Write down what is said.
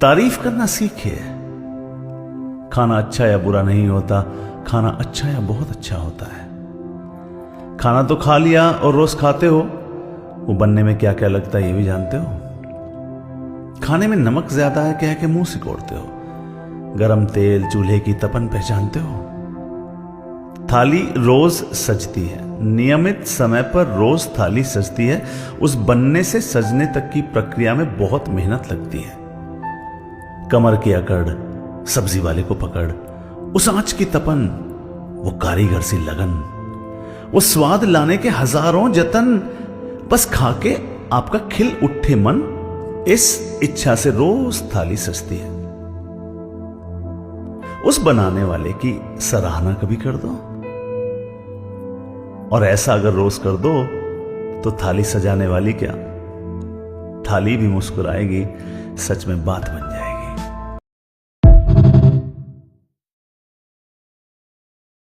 तारीफ करना सीखिए। खाना अच्छा या बुरा नहीं होता, खाना अच्छा या बहुत अच्छा होता है। खाना तो खा लिया और रोज खाते हो, वो बनने में क्या क्या लगता है ये भी जानते हो। खाने में नमक ज्यादा है कह के मुंह सिकोड़ते हो, गरम तेल चूल्हे की तपन पहचानते हो। थाली रोज सजती है, नियमित समय पर रोज थाली सजती है। उस बनने से सजने तक की प्रक्रिया में बहुत मेहनत लगती है। कमर की अकड़, सब्जी वाले को पकड़, उस आंच की तपन, वो कारीगर सी लगन, वो स्वाद लाने के हजारों जतन, बस खाके आपका खिल उठे मन, इस इच्छा से रोज थाली सजती है। उस बनाने वाले की सराहना कभी कर दो, और ऐसा अगर रोज कर दो तो थाली सजाने वाली क्या, थाली भी मुस्कुराएगी, सच में बात बन जाएगी।